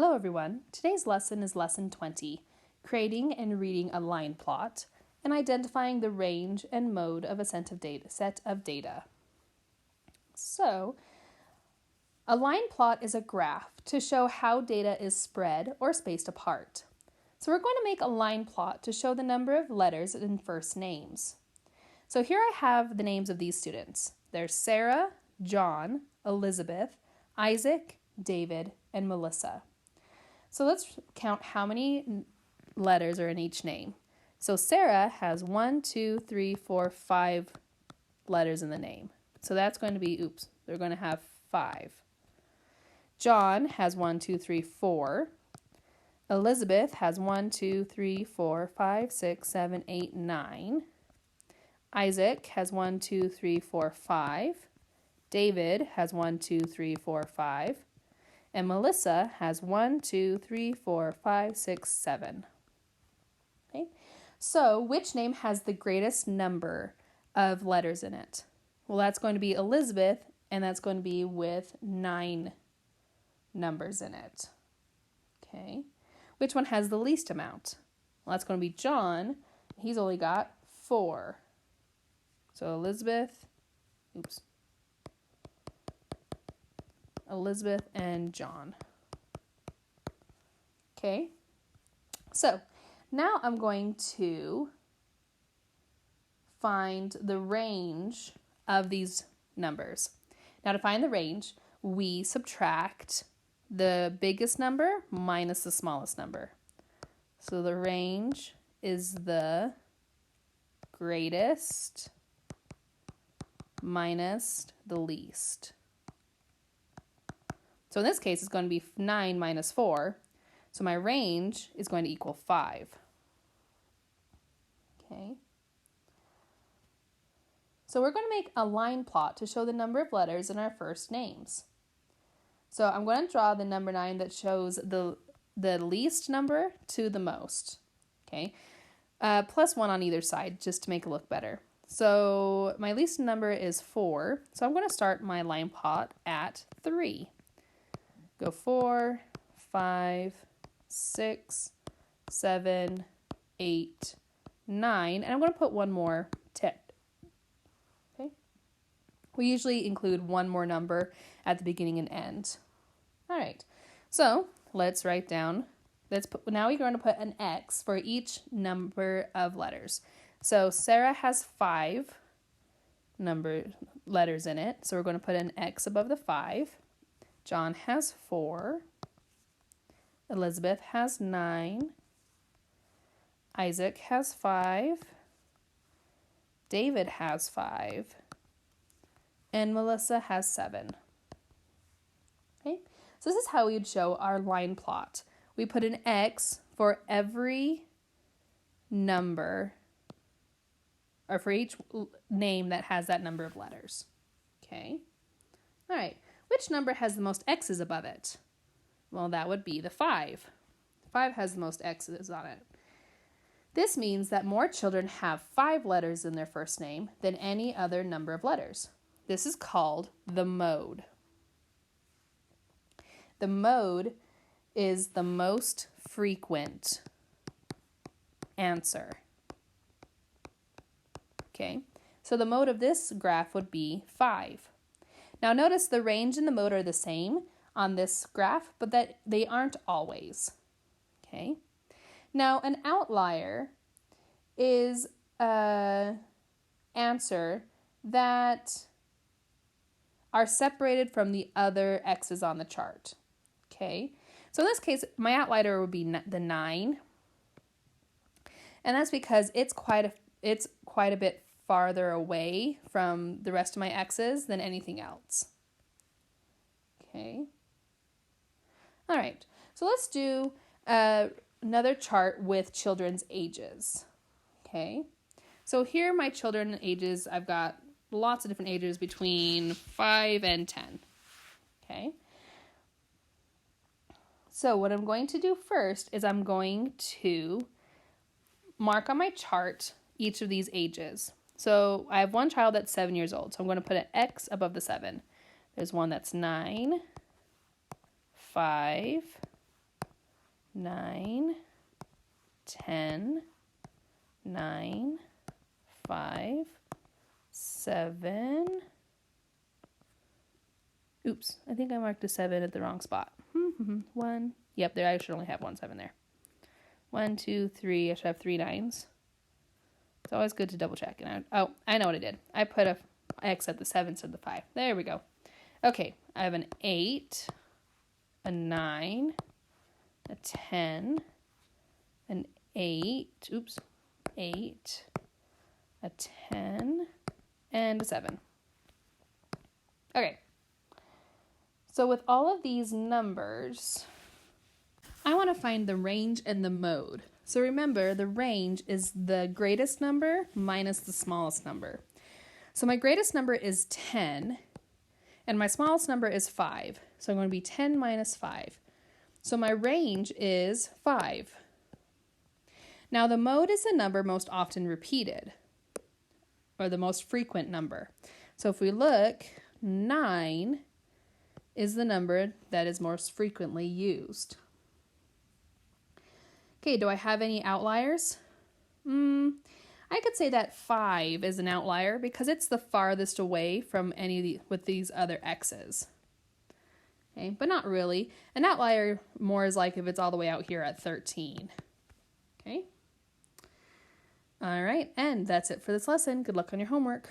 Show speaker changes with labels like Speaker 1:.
Speaker 1: Hello everyone. Today's lesson is lesson 20, creating and reading a line plot and identifying the range and mode of a set of data. So, a line plot is a graph to show how data is spread or spaced apart. So we're going to make a line plot to show the number of letters in first names. So here I have the names of these students. There's Sarah, John, Elizabeth, Isaac, David, and Melissa. So let's count how many letters are in each name. So Sarah has 1, 2, 3, 4, 5 letters in the name. So that's going to be, they're going to have 5. John has 1, 2, 3, 4. Elizabeth has 1, 2, 3, 4, 5, 6, 7, 8, 9. Isaac has 1, 2, 3, 4, 5. David has 1, 2, 3, 4, 5. And Melissa has 1, 2, 3, 4, 5, 6, 7. Okay, so which name has the greatest number of letters in it? Well, that's going to be Elizabeth, and that's going to be with 9 numbers in it. Okay, which one has the least amount? Well, that's going to be John. He's only got 4. So Elizabeth and John. Okay, so now I'm going to find the range of these numbers. Now to find the range, we subtract the biggest number minus the smallest number. So the range is the greatest minus the least. So in this case, it's going to be 9 minus 4. So my range is going to equal 5. Okay. So we're going to make a line plot to show the number of letters in our first names. So I'm going to draw the number 9 that shows the least number to the most. Okay. Plus 1 on either side just to make it look better. So my least number is 4. So I'm going to start my line plot at 3. Go 4, 5, 6, 7, 8, 9, and I'm going to put one more 10. Okay. We usually include one more number at the beginning and end. All right. So let's write down. Now we're going to put an X for each number of letters. So Sarah has 5 letters in it, so we're going to put an X above the 5. John has 4. Elizabeth has 9. Isaac has 5. David has 5. And Melissa has 7. Okay, so this is how we would show our line plot. We put an X for every number, or for each name that has that number of letters. Okay, all right. Which number has the most X's above it? Well, that would be the 5. 5 has the most X's on it. This means that more children have 5 letters in their first name than any other number of letters. This is called the mode. The mode is the most frequent answer. Okay, so the mode of this graph would be 5. Now notice the range and the mode are the same on this graph, but that they aren't always. Okay. Now an outlier is an answer that are separated from the other X's on the chart. Okay. So in this case, my outlier would be the 9. And that's because it's quite a bit farther away from the rest of my X's than anything else. Okay. All right. So let's do another chart with children's ages. Okay. So here are my children's ages. I've got lots of different ages between 5 and 10. Okay. So what I'm going to do first is I'm going to mark on my chart each of these ages. So I have one child that's 7 years old, so I'm going to put an X above the 7. There's one that's 9, 5, 9, 10, 9, 5, 7. Oops, I think I marked a 7 at the wrong spot. 1. Yep, there, I should only have 1 7 there. 1, 2, 3. I should have 3 9s. It's always good to double check. And I know what I did. I put a X at the 7 instead of the 5. There we go. Okay, I have an 8, a 9, a 10, an 8, 8, a 10, and a 7. Okay. So with all of these numbers, I want to find the range and the mode. So remember, the range is the greatest number minus the smallest number. So my greatest number is 10, and my smallest number is 5. So I'm going to be 10 minus 5. So my range is 5. Now the mode is the number most often repeated, or the most frequent number. So if we look, 9 is the number that is most frequently used. Okay, do I have any outliers? I could say that 5 is an outlier because it's the farthest away from any of these other x's. Okay, but not really. An outlier more is like if it's all the way out here at 13. Okay. All right, and that's it for this lesson. Good luck on your homework.